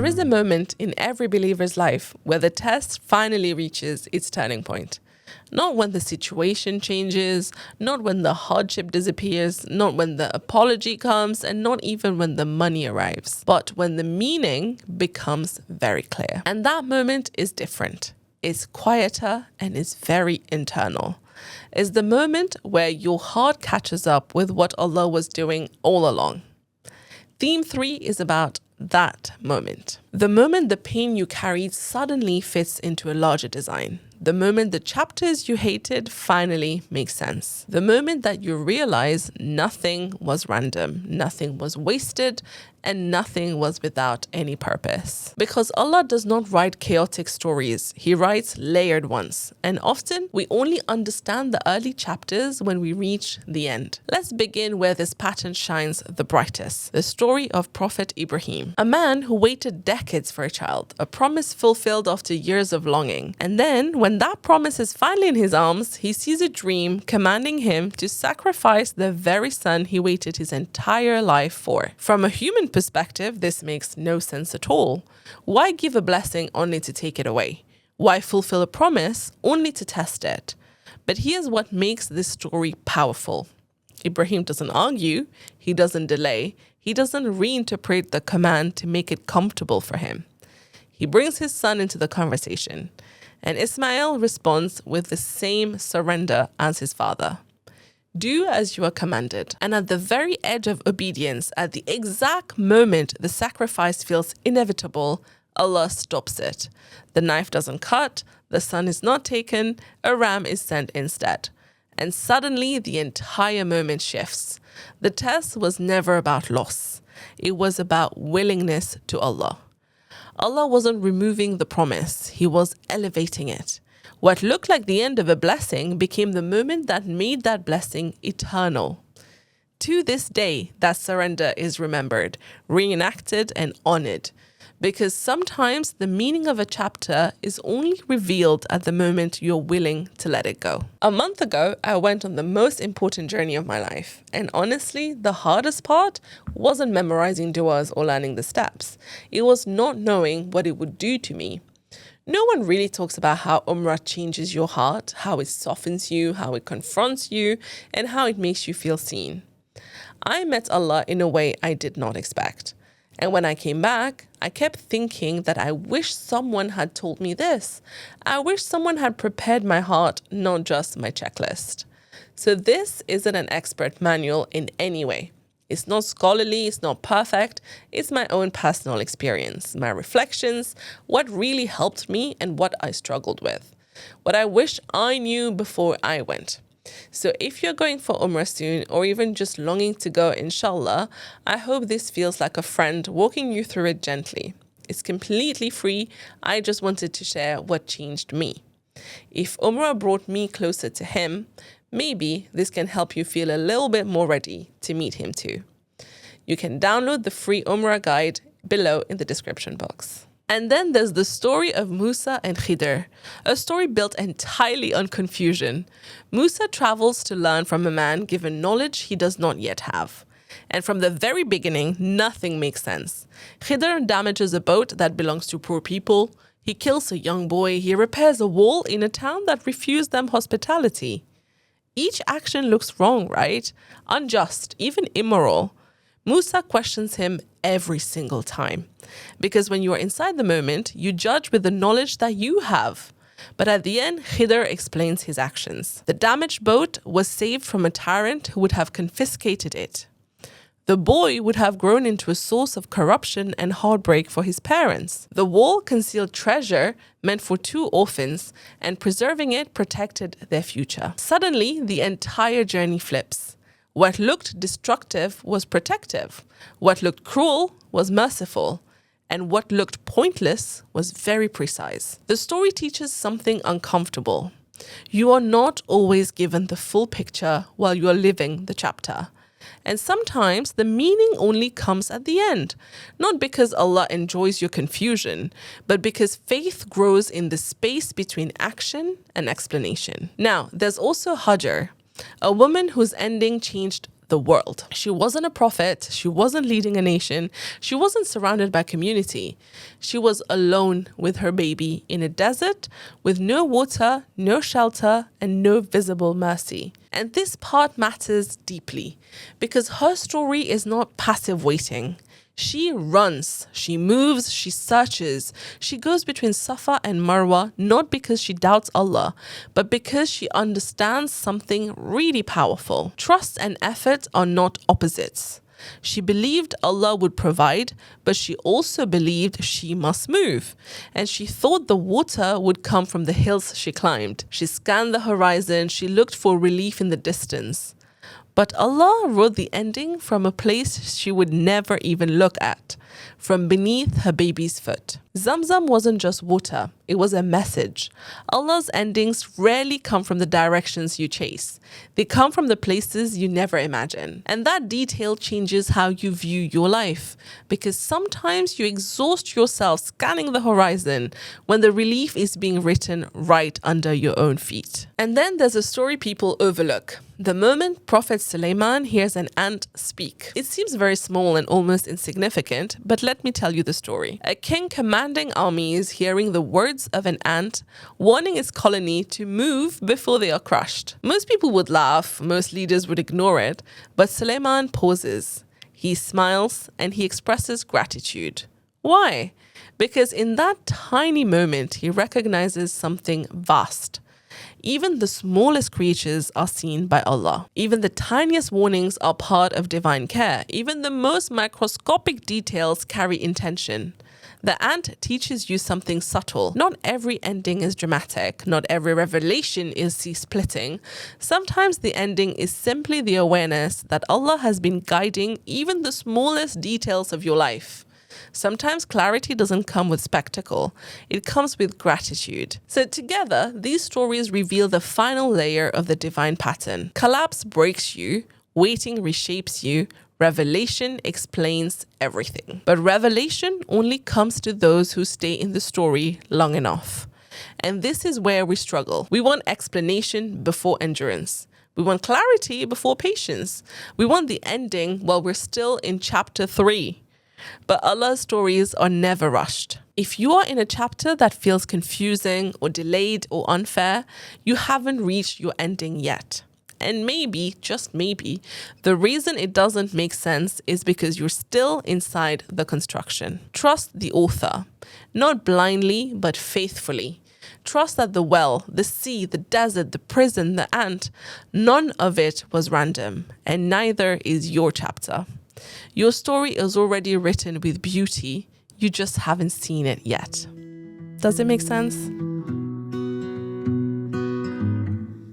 is a moment in every believer's life where the test finally reaches its turning point. Not when the situation changes, not when the hardship disappears, not when the apology comes, and not even when the money arrives, but when the meaning becomes very clear. And that moment is different. It's quieter and it's very internal. It's the moment where your heart catches up with what Allah was doing all along. Theme 3 is about that moment. The moment the pain you carried suddenly fits into a larger design. The moment the chapters you hated finally make sense. The moment that you realize nothing was random, nothing was wasted, and nothing was without any purpose. Because Allah does not write chaotic stories, He writes layered ones. And often, we only understand the early chapters when we reach the end. Let's begin where this pattern shines the brightest. The story of Prophet Ibrahim. A man who waited decades for a child, a promise fulfilled after years of longing. And then, when that promise is finally in his arms, he sees a dream commanding him to sacrifice the very son he waited his entire life for. From a human perspective, this makes no sense at all. Why give a blessing only to take it away? Why fulfill a promise only to test it? But here's what makes this story powerful. Ibrahim doesn't argue, he doesn't delay, he doesn't reinterpret the command to make it comfortable for him. He brings his son into the conversation, and Ismail responds with the same surrender as his father. Do as you are commanded. And at the very edge of obedience, at the exact moment the sacrifice feels inevitable, Allah stops it. The knife doesn't cut, the son is not taken, a ram is sent instead. And suddenly the entire moment shifts. The test was never about loss. It was about willingness to Allah. Allah wasn't removing the promise, He was elevating it. What looked like the end of a blessing became the moment that made that blessing eternal. To this day, that surrender is remembered, reenacted, and honored. Because sometimes the meaning of a chapter is only revealed at the moment you're willing to let it go. A month ago, I went on the most important journey of my life. And honestly, the hardest part wasn't memorizing du'as or learning the steps. It was not knowing what it would do to me. No one really talks about how Umrah changes your heart, how it softens you, how it confronts you, and how it makes you feel seen. I met Allah in a way I did not expect. And when I came back, I kept thinking that I wish someone had told me this. I wish someone had prepared my heart, not just my checklist. So this isn't an expert manual in any way. It's not scholarly, it's not perfect, it's my own personal experience, my reflections, what really helped me and what I struggled with, what I wish I knew before I went. So if you're going for Umrah soon or even just longing to go, inshallah, I hope this feels like a friend walking you through it gently. It's completely free, I just wanted to share what changed me. If Umrah brought me closer to Him, maybe this can help you feel a little bit more ready to meet Him too. You can download the free Umrah guide below in the description box. And then there's the story of Musa and Hajar, a story built entirely on confusion. Musa travels to learn from a man given knowledge he does not yet have. And from the very beginning, nothing makes sense. Hajar damages a boat that belongs to poor people. He kills a young boy. He repairs a wall in a town that refused them hospitality. Each action looks wrong, right? Unjust, even immoral. Musa questions him every single time. Because when you are inside the moment, you judge with the knowledge that you have. But at the end, Hajar explains his actions. The damaged boat was saved from a tyrant who would have confiscated it. The boy would have grown into a source of corruption and heartbreak for his parents. The wall concealed treasure meant for 2 orphans, and preserving it protected their future. Suddenly, the entire journey flips. What looked destructive was protective. What looked cruel was merciful. And what looked pointless was very precise. The story teaches something uncomfortable. You are not always given the full picture while you are living the chapter. And sometimes the meaning only comes at the end, not because Allah enjoys your confusion, but because faith grows in the space between action and explanation. Now, there's also Hajar, a woman whose ending changed the world. She wasn't a prophet. She wasn't leading a nation. She wasn't surrounded by community. She was alone with her baby in a desert with no water, no shelter, and no visible mercy. And this part matters deeply because her story is not passive waiting. She runs, she moves, she searches. She goes between Safa and Marwa, not because she doubts Allah, but because she understands something really powerful. Trust and effort are not opposites. She believed Allah would provide, but she also believed she must move. And she thought the water would come from the hills she climbed. She scanned the horizon, she looked for relief in the distance. But Allah wrote the ending from a place she would never even look at, from beneath her baby's foot. Zamzam wasn't just water, it was a message. Allah's endings rarely come from the directions you chase. They come from the places you never imagine. And that detail changes how you view your life, because sometimes you exhaust yourself scanning the horizon when the relief is being written right under your own feet. And then there's a story people overlook. The moment Prophet Sulaiman hears an ant speak. It seems very small and almost insignificant, but let me tell you the story. A king commanding armies hearing the words of an ant, warning his colony to move before they are crushed. Most people would laugh, most leaders would ignore it, but Sulaiman pauses. He smiles and he expresses gratitude. Why? Because in that tiny moment, he recognizes something vast. Even the smallest creatures are seen by Allah. Even the tiniest warnings are part of divine care. Even the most microscopic details carry intention. The ant teaches you something subtle. Not every ending is dramatic. Not every revelation is sea-splitting. Sometimes the ending is simply the awareness that Allah has been guiding even the smallest details of your life. Sometimes clarity doesn't come with spectacle. It comes with gratitude. So together, these stories reveal the final layer of the divine pattern. Collapse breaks you. Waiting reshapes you. Revelation explains everything. But revelation only comes to those who stay in the story long enough. And this is where we struggle. We want explanation before endurance. We want clarity before patience. We want the ending while we're still in chapter 3. But Allah's stories are never rushed. If you are in a chapter that feels confusing or delayed or unfair, you haven't reached your ending yet. And maybe, just maybe, the reason it doesn't make sense is because you're still inside the construction. Trust the author, not blindly, but faithfully. Trust that the well, the sea, the desert, the prison, the ant, none of it was random, and neither is your chapter. Your story is already written with beauty. You just haven't seen it yet. Does it make sense?